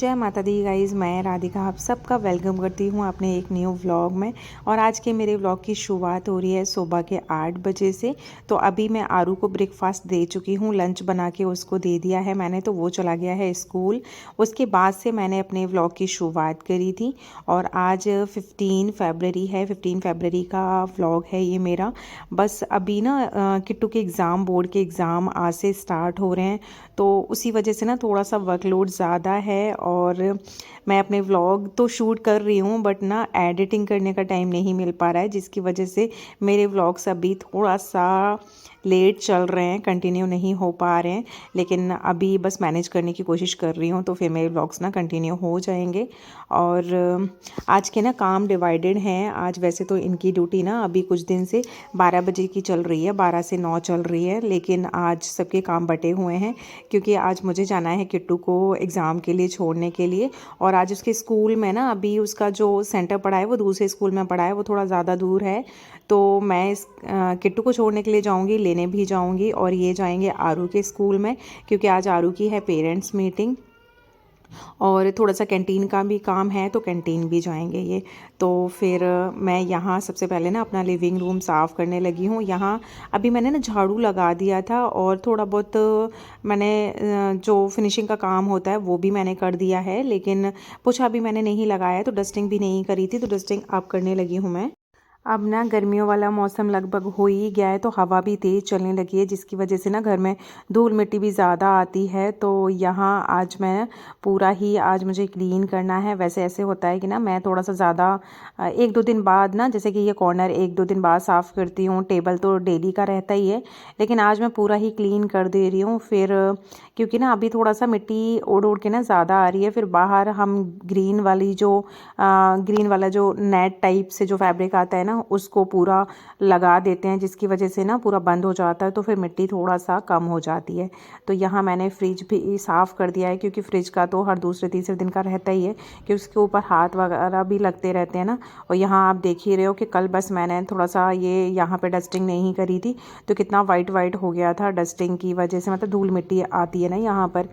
जय माता दी गाइज़, मैं राधिका आप सबका वेलकम करती हूँ अपने एक न्यू व्लॉग में। और आज के मेरे व्लॉग की शुरुआत हो रही है सुबह के 8 बजे से। तो अभी मैं आरू को ब्रेकफास्ट दे चुकी हूँ, लंच बना के उसको दे दिया है मैंने, तो वो चला गया है स्कूल। उसके बाद से मैंने अपने व्लॉग की शुरुआत करी थी और आज 15 फरवरी है। 15 फरवरी का व्लॉग है ये मेरा। बस अभी ना किट्टू के एग्ज़ाम, बोर्ड के एग्ज़ाम आज से स्टार्ट हो रहे हैं, तो उसी वजह से ना थोड़ा सा वर्कलोड ज़्यादा है। और मैं अपने व्लॉग तो शूट कर रही हूँ बट ना एडिटिंग करने का टाइम नहीं मिल पा रहा है, जिसकी वजह से मेरे व्लॉग्स अभी थोड़ा सा लेट चल रहे हैं, कंटिन्यू नहीं हो पा रहे हैं। लेकिन अभी बस मैनेज करने की कोशिश कर रही हूँ, तो फिर मेरे व्लॉग्स ना कंटिन्यू हो जाएंगे। और आज के ना काम डिवाइडेड हैं। आज वैसे तो इनकी ड्यूटी ना अभी कुछ दिन से 12 बजे की चल रही है, 12 से 9 चल रही है, लेकिन आज सबके काम बटे हुए हैं क्योंकि आज मुझे जाना है किट्टू को एग्ज़ाम के लिए छोड़ने के लिए। और आज उसके स्कूल में ना अभी उसका जो सेंटर पड़ा है वो दूसरे स्कूल में पड़ा है, वो थोड़ा ज़्यादा दूर है। तो मैं इस किट्टू को छोड़ने के लिए जाऊंगी, लेने भी जाऊंगी, और ये जाएंगे आरू के स्कूल में क्योंकि आज आरू की है पेरेंट्स मीटिंग। और थोड़ा सा कैंटीन का भी काम है, तो कैंटीन भी जाएंगे ये। तो फिर मैं यहाँ सबसे पहले ना अपना लिविंग रूम साफ़ करने लगी हूँ। यहाँ अभी मैंने ना झाड़ू लगा दिया था और थोड़ा बहुत मैंने जो फिनिशिंग का काम होता है वो भी मैंने कर दिया है, लेकिन पोछा भी मैंने नहीं लगाया, तो डस्टिंग भी नहीं करी थी, तो डस्टिंग अब करने लगी हूँ मैं। अब ना गर्मियों वाला मौसम लगभग हो ही गया है, तो हवा भी तेज़ चलने लगी है, जिसकी वजह से ना घर में धूल मिट्टी भी ज़्यादा आती है। तो यहाँ आज मैं पूरा ही आज मुझे क्लीन करना है। वैसे ऐसे होता है कि ना मैं थोड़ा सा ज़्यादा 1-2 दिन बाद ना, जैसे कि ये कॉर्नर 1-2 दिन बाद साफ़ करती हूँ, टेबल तो डेली का रहता ही है, लेकिन आज मैं पूरा ही क्लीन कर दे रही हूँ। फिर क्योंकि ना अभी थोड़ा सा मिट्टी उड़ उड़ के ना ज़्यादा आ रही है, फिर बाहर हम ग्रीन वाला जो नेट टाइप से जो फैब्रिक आता है ना उसको पूरा लगा देते हैं, जिसकी वजह से ना पूरा बंद हो जाता है, तो फिर मिट्टी थोड़ा सा कम हो जाती है। तो यहाँ मैंने फ्रिज भी साफ़ कर दिया है क्योंकि फ्रिज का तो हर दूसरे तीसरे दिन का रहता ही है कि उसके ऊपर हाथ वगैरह भी लगते रहते हैं ना। और यहाँ आप देख ही रहे हो कि कल बस मैंने थोड़ा सा ये यहाँ पे डस्टिंग नहीं करी थी, तो कितना वाइट वाइट हो गया था डस्टिंग की वजह से, मतलब धूल मिट्टी आती है ना यहाँ पर।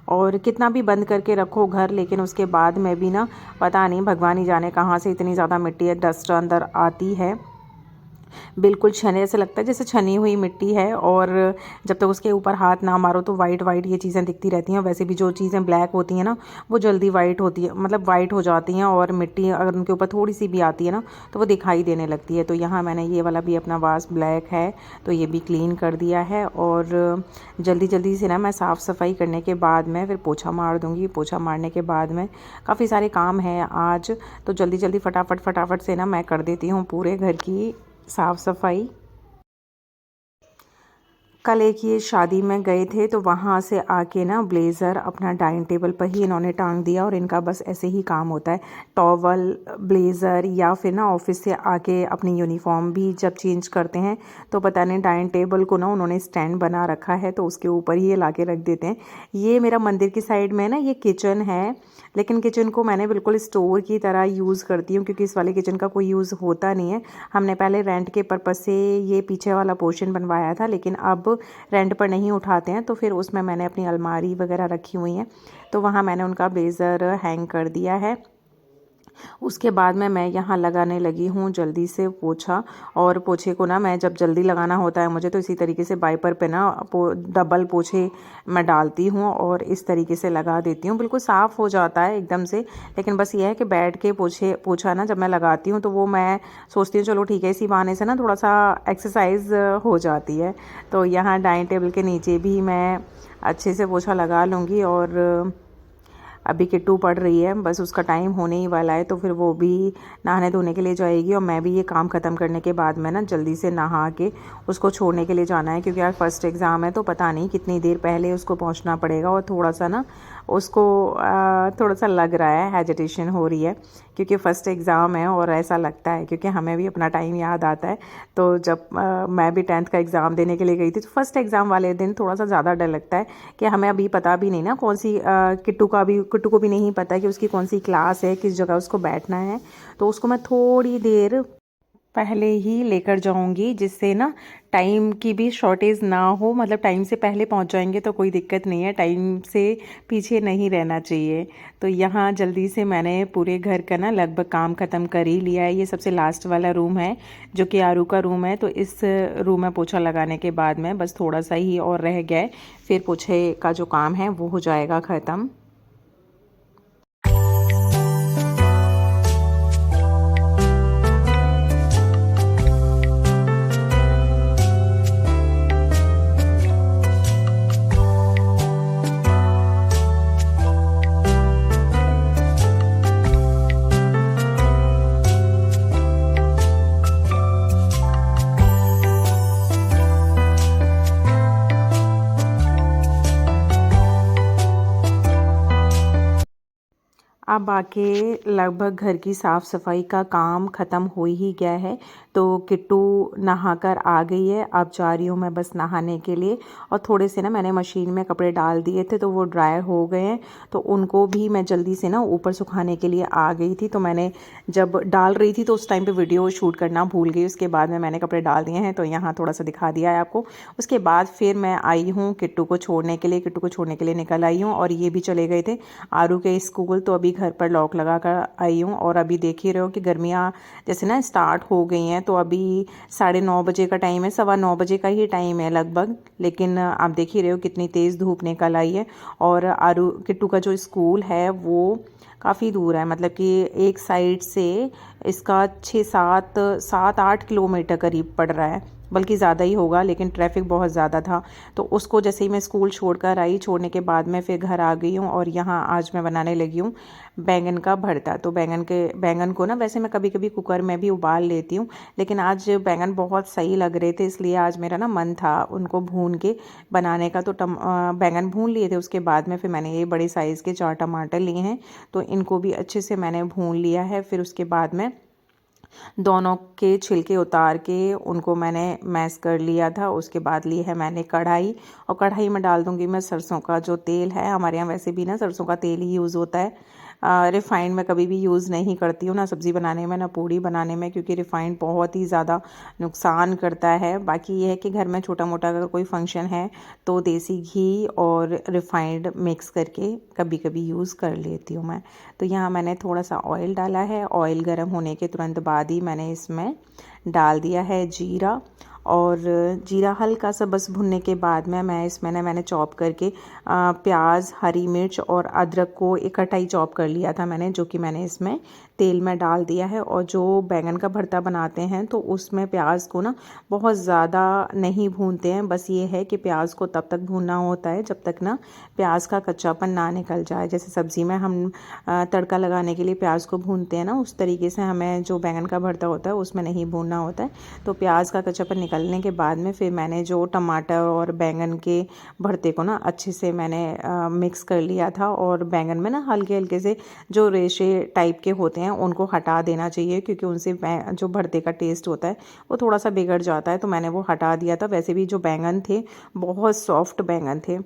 और कितना भी बंद करके रखो घर, लेकिन उसके बाद में भी ना पता नहीं भगवान ही जाने कहाँ से इतनी ज़्यादा मिट्टी डस्ट अंदर आती है। बिल्कुल छने ऐसे लगता है जैसे छनी हुई मिट्टी है, और जब तक उसके ऊपर हाथ ना मारो तो वाइट वाइट ये चीज़ें दिखती रहती हैं। वैसे भी जो चीज़ें ब्लैक होती हैं ना वो जल्दी वाइट होती है, मतलब वाइट हो जाती हैं, और मिट्टी अगर उनके ऊपर थोड़ी सी भी आती है ना तो वो दिखाई देने लगती है। तो यहाँ मैंने ये वाला भी अपना वास ब्लैक है तो ये भी क्लीन कर दिया है। और जल्दी जल्दी से ना मैं साफ़ सफाई करने के बाद में फिर पोछा मार दूँगी। पोछा मारने के बाद में काफ़ी सारे काम हैं आज, तो जल्दी जल्दी फटाफट से ना मैं कर देती हूँ पूरे घर की साफ़ सफाई। कल एक ये शादी में गए थे, तो वहाँ से आके ना ब्लेज़र अपना डाइनिंग टेबल पर ही इन्होंने टांग दिया, और इनका बस ऐसे ही काम होता है, टॉवल ब्लेज़र, या फिर ना ऑफिस से आके अपनी यूनिफॉर्म भी जब चेंज करते हैं तो पता नहीं डाइनिंग टेबल को ना उन्होंने स्टैंड बना रखा है, तो उसके ऊपर ही ये ला के रख देते हैं। ये मेरा मंदिर की साइड में ना ये किचन है, लेकिन किचन को मैंने बिल्कुल स्टोर की तरह यूज़ करती हूँ क्योंकि इस वाले किचन का कोई यूज़ होता नहीं है। हमने पहले रेंट के पर्पज़ से ये पीछे वाला पोर्शन बनवाया था, लेकिन अब रेंट पर नहीं उठाते हैं, तो फिर उसमें मैंने अपनी अलमारी वगैरह रखी हुई हैं, तो वहाँ मैंने उनका ब्लेज़र हैंग कर दिया है। उसके बाद में मैं यहाँ लगाने लगी हूँ जल्दी से पोछा। और पोछे को ना मैं जब जल्दी लगाना होता है मुझे, तो इसी तरीके से वाइपर पे ना डबल पोछे मैं डालती हूँ और इस तरीके से लगा देती हूँ, बिल्कुल साफ़ हो जाता है एकदम से। लेकिन बस ये है कि बैठ के पोछा ना जब मैं लगाती हूँ तो वो मैं सोचती हूँ चलो ठीक है, इसी बहाने से ना थोड़ा सा एक्सरसाइज हो जाती है। तो यहाँ डाइनिंग टेबल के नीचे भी मैं अच्छे से पोछा लगा लूँगी। और अभी किट्टू पढ़ रही है, बस उसका टाइम होने ही वाला है, तो फिर वो भी नहाने धोने के लिए जाएगी, और मैं भी ये काम ख़त्म करने के बाद में ना जल्दी से नहा के उसको छोड़ने के लिए जाना है क्योंकि यार फर्स्ट एग्ज़ाम है, तो पता नहीं कितनी देर पहले उसको पहुंचना पड़ेगा। और थोड़ा सा ना उसको थोड़ा सा लग रहा है, हेजिटेशन हो रही है क्योंकि फ़र्स्ट एग्ज़ाम है, और ऐसा लगता है क्योंकि हमें भी अपना टाइम याद आता है। तो जब मैं भी 10th का एग्ज़ाम देने के लिए गई थी, तो फर्स्ट एग्ज़ाम वाले दिन थोड़ा सा ज़्यादा डर लगता है कि हमें अभी पता भी नहीं ना कौन सी किट्टू को भी नहीं पता कि उसकी कौन सी क्लास है, किस जगह उसको बैठना है। तो उसको मैं थोड़ी देर पहले ही लेकर जाऊंगी, जिससे ना टाइम की भी शॉर्टेज ना हो। मतलब टाइम से पहले पहुंच जाएंगे तो कोई दिक्कत नहीं है, टाइम से पीछे नहीं रहना चाहिए। तो यहाँ जल्दी से मैंने पूरे घर का ना लगभग काम ख़त्म कर ही लिया है। ये सबसे लास्ट वाला रूम है जो कि आरू का रूम है। तो इस रूम में पोछा लगाने के बाद में बस थोड़ा सा ही और रह गया है, फिर पोछे का जो काम है वो हो जाएगा ख़त्म। अब आके लगभग घर की साफ़ सफाई का काम ख़त्म हो ही गया है। तो किट्टू नहाकर आ गई है, अब जा रही हूँ मैं बस नहाने के लिए। और थोड़े से ना मैंने मशीन में कपड़े डाल दिए थे तो वो ड्राई हो गए हैं, तो उनको भी मैं जल्दी से ना ऊपर सुखाने के लिए आ गई थी। तो मैंने जब डाल रही थी तो उस टाइम पे वीडियो शूट करना भूल गई। उसके बाद में मैंने कपड़े डाल दिए हैं, तो यहाँ थोड़ा सा दिखा दिया है आपको। उसके बाद फिर मैं आई हूँ किट्टू को छोड़ने के लिए, किट्टू को छोड़ने के लिए निकल आई हूँ। और ये भी चले गए थे आरू के स्कूल, तो अभी घर पर लॉक लगा कर आई हूँ। और अभी देख ही रहे हो कि गर्मियाँ जैसे ना स्टार्ट हो गई हैं, तो अभी 9:30 बजे का टाइम है, 9:15 बजे का ही टाइम है लगभग। लेकिन आप देख ही रहे हो कितनी तेज़ धूप निकल आई है। और आरू किट्टू का जो स्कूल है वो काफ़ी दूर है, मतलब कि एक साइड से इसका 7-8 किलोमीटर करीब पड़ रहा है, बल्कि ज़्यादा ही होगा। लेकिन ट्रैफिक बहुत ज़्यादा था, तो उसको जैसे ही मैं स्कूल छोड़कर आई, छोड़ने के बाद मैं फिर घर आ गई हूँ। और यहाँ आज मैं बनाने लगी हूँ बैंगन का भरता। तो बैंगन को ना वैसे मैं कभी कभी कुकर में भी उबाल लेती हूँ, लेकिन आज बैंगन बहुत सही लग रहे थे, इसलिए आज मेरा ना मन था उनको भून के बनाने का। तो बैंगन भून लिए थे, उसके बाद में फिर मैंने ये बड़े साइज़ के 4 टमाटर लिए हैं, तो इनको भी अच्छे से मैंने भून लिया है। फिर उसके बाद में दोनों के छिलके उतार के उनको मैंने मैश कर लिया था। उसके बाद ली है मैंने कढ़ाई, और कढ़ाई में डाल दूंगी मैं सरसों का जो तेल है। हमारे यहाँ वैसे भी ना सरसों का तेल ही यूज़ होता है, रिफ़ाइंड में कभी भी यूज़ नहीं करती हूँ, ना सब्ज़ी बनाने में ना पूड़ी बनाने में, क्योंकि रिफ़ाइंड बहुत ही ज़्यादा नुकसान करता है। बाकी ये है कि घर में छोटा मोटा अगर कोई फंक्शन है तो देसी घी और रिफ़ाइंड मिक्स करके कभी कभी यूज़ कर लेती हूँ मैं। तो यहाँ मैंने थोड़ा सा ऑयल डाला है। ऑयल गर्म होने के तुरंत बाद ही मैंने इसमें डाल दिया है जीरा। और जीरा हल्का सा बस भुनने के बाद में मैं इसमें ना मैंने चॉप करके प्याज, हरी मिर्च और अदरक को इकट्ठा ही चॉप कर लिया था मैंने, जो कि मैंने इसमें तेल में डाल दिया है। और जो बैंगन का भरता बनाते हैं तो उसमें प्याज को ना बहुत ज़्यादा नहीं भूनते हैं, बस ये है कि प्याज को तब तक भूनना होता है जब तक ना प्याज का कच्चापन ना निकल जाए। जैसे सब्ज़ी में हम तड़का लगाने के लिए प्याज को भूनते हैं ना, उस तरीके से हमें जो बैंगन का भरता होता है उसमें नहीं भूनना होता है। तो प्याज का कच्चापन निकलने के बाद में फिर मैंने जो टमाटर और बैंगन के भरते को ना अच्छे से मैंने मिक्स कर लिया था। और बैंगन में ना हल्के हल्के से जो रेशे टाइप के होते हैं उनको हटा देना चाहिए, क्योंकि उनसे जो भरते का टेस्ट होता है वो थोड़ा सा बिगड़ जाता है। तो मैंने वो हटा दिया था। वैसे भी जो बैंगन थे बहुत सॉफ्ट बैंगन थे।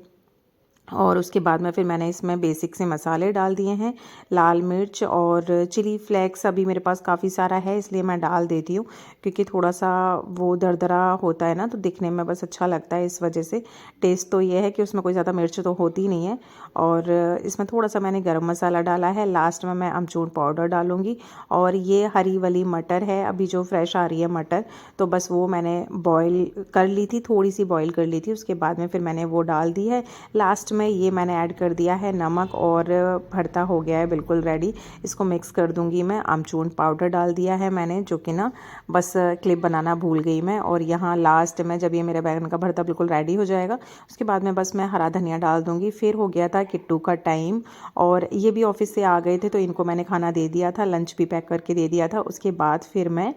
और उसके बाद में फिर मैंने इसमें बेसिक से मसाले डाल दिए हैं, लाल मिर्च और चिली फ्लेक्स अभी मेरे पास काफ़ी सारा है, इसलिए मैं डाल देती हूँ, क्योंकि थोड़ा सा वो दरदरा होता है ना, तो दिखने में बस अच्छा लगता है इस वजह से। टेस्ट तो ये है कि उसमें कोई ज़्यादा मिर्च तो होती नहीं है। और इसमें थोड़ा सा मैंने गरम मसाला डाला है। लास्ट में मैं अमचूर पाउडर डालूँगी। और ये हरी वाली मटर है अभी जो फ्रेश आ रही है मटर, तो बस वो मैंने बॉईल कर ली थी, थोड़ी सी बॉईल कर ली थी। उसके बाद में फिर मैंने वो डाल दी है। लास्ट में ये मैंने ऐड कर दिया है नमक, और भरता हो गया है बिल्कुल रेडी। इसको मिक्स कर दूंगी मैं। आमचूर पाउडर डाल दिया है मैंने, जो कि ना बस क्लिप बनाना भूल गई मैं। और यहाँ लास्ट में जब ये मेरा बैंगन का भरता बिल्कुल रेडी हो जाएगा, उसके बाद में बस मैं हरा धनिया डाल दूंगी। फिर हो गया था किट्टू का टाइम, और ये भी ऑफिस से आ गए थे, तो इनको मैंने खाना दे दिया था, लंच भी पैक करके दे दिया था। उसके बाद फिर मैं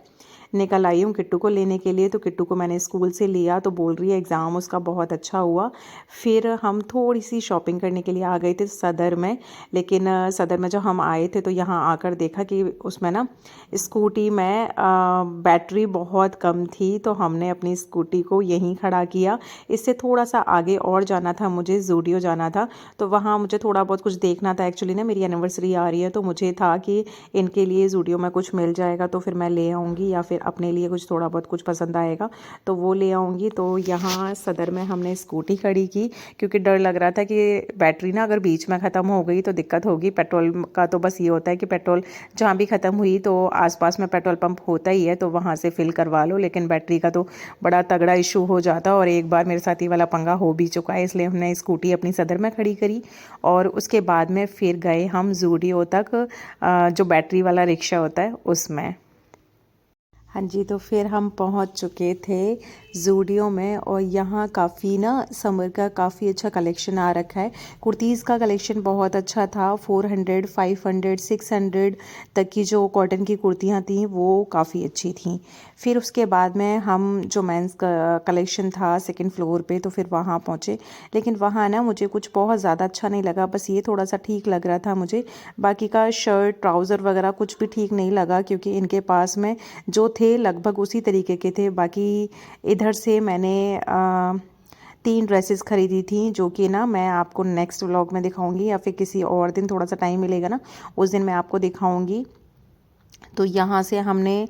निकल आई हूँ किट्टू को लेने के लिए। तो किट्टू को मैंने स्कूल से लिया, तो बोल रही है एग्ज़ाम उसका बहुत अच्छा हुआ। फिर हम थोड़ी सी शॉपिंग करने के लिए आ गए थे सदर में। लेकिन सदर में जब हम आए थे तो यहाँ आकर देखा कि उसमें ना स्कूटी में बैटरी बहुत कम थी, तो हमने अपनी स्कूटी को यहीं खड़ा किया। इससे थोड़ा सा आगे और जाना था, मुझे ज़ूडियो जाना था, तो वहाँ मुझे थोड़ा बहुत कुछ देखना था। एक्चुअली ना मेरी एनिवर्सरी आ रही है, तो मुझे था कि इनके लिए ज़ूडियो में कुछ मिल जाएगा तो फिर मैं ले आऊँगी, या फिर अपने लिए कुछ थोड़ा बहुत कुछ पसंद आएगा तो वो ले आऊँगी। तो यहाँ सदर में हमने स्कूटी खड़ी की क्योंकि डर लग रहा था कि बैटरी ना अगर बीच में ख़त्म हो गई तो दिक्कत होगी। पेट्रोल का तो बस ये होता है कि पेट्रोल जहाँ भी ख़त्म हुई तो आसपास में पेट्रोल पंप होता ही है तो वहाँ से फिल करवा लो, लेकिन बैटरी का तो बड़ा तगड़ा इशू हो जाता। और एक बार मेरे साथ ये वाला पंगा हो भी चुका है, इसलिए हमने स्कूटी अपनी सदर में खड़ी करी और उसके बाद में फिर गए हम ज़ूडियो तक, जो बैटरी वाला रिक्शा होता है उसमें। हाँ जी, तो फिर हम पहुंच चुके थे ज़ूडियो में और यहाँ काफ़ी ना समर का काफ़ी अच्छा कलेक्शन आ रखा है। कुर्तीज़ का कलेक्शन बहुत अच्छा था। 400, 500, 600 तक की जो कॉटन की कुर्तियाँ थीं वो काफ़ी अच्छी थीं। फिर उसके बाद में हम जो मेंस का कलेक्शन था सेकंड फ्लोर पे, तो फिर वहाँ पहुँचे, लेकिन वहाँ ना मुझे कुछ बहुत ज़्यादा अच्छा नहीं लगा। बस ये थोड़ा सा ठीक लग रहा था मुझे, बाकी का शर्ट ट्राउज़र वगैरह कुछ भी ठीक नहीं लगा क्योंकि इनके पास में जो थे लगभग उसी तरीके के थे। बाकी इधर से मैंने 3 ड्रेसेस खरीदी थी जो कि ना मैं आपको नेक्स्ट व्लॉग में दिखाऊंगी या फिर किसी और दिन, थोड़ा सा टाइम मिलेगा ना उस दिन मैं आपको दिखाऊंगी। तो यहाँ से हमने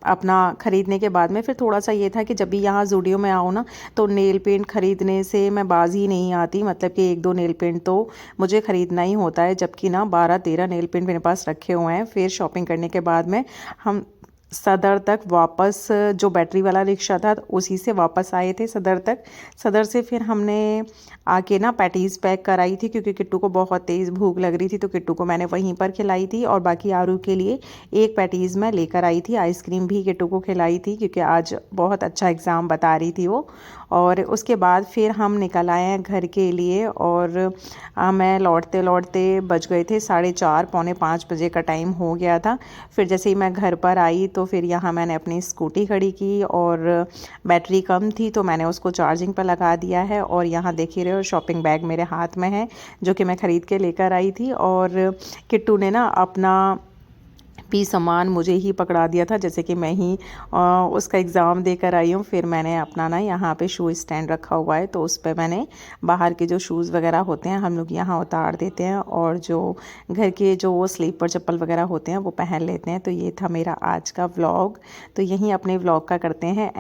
अपना ख़रीदने के बाद में फिर थोड़ा सा ये था कि जब भी यहाँ ज़ूडियो में आओ ना तो नेल पेंट ख़रीदने से मैं बाज ही नहीं आती। मतलब कि 1-2 नेल पेंट तो मुझे ख़रीदना ही होता है, जबकि ना 12-13 नेल पेंट मेरे पास रखे हुए हैं। फिर शॉपिंग करने के बाद में हम सदर तक वापस, जो बैटरी वाला रिक्शा था उसी से वापस आए थे सदर तक। सदर से फिर हमने आके ना पैटीज़ पैक कराई थी क्योंकि किट्टू को बहुत तेज़ भूख लग रही थी, तो किट्टू को मैंने वहीं पर खिलाई थी और बाकी आरू के लिए एक पैटीज़ मैं लेकर आई थी। आइसक्रीम भी किट्टू को खिलाई थी क्योंकि आज बहुत अच्छा एग्ज़ाम बता रही थी वो। और उसके बाद फिर हम निकल आए हैं घर के लिए और मैं लौटते लौटते बज गए थे 4:30, पौने 5 बजे का टाइम हो गया था। फिर जैसे ही मैं घर पर आई तो फिर यहाँ मैंने अपनी स्कूटी खड़ी की और बैटरी कम थी तो मैंने उसको चार्जिंग पर लगा दिया है। और यहाँ देख ही रहे हो शॉपिंग बैग मेरे हाथ में है जो कि मैं ख़रीद के लेकर आई थी। और किट्टू ने ना अपना भी सामान मुझे ही पकड़ा दिया था, जैसे कि मैं ही उसका एग्ज़ाम देकर आई हूँ। फिर मैंने अपना ना यहाँ पे शू स्टैंड रखा हुआ है तो उस पर मैंने बाहर के जो शूज़ वगैरह होते हैं हम लोग यहाँ उतार देते हैं और जो घर के जो स्लीपर चप्पल वगैरह होते हैं वो पहन लेते हैं। तो ये था मेरा आज का व्लॉग। तो यहीं अपने व्लॉग का करते हैं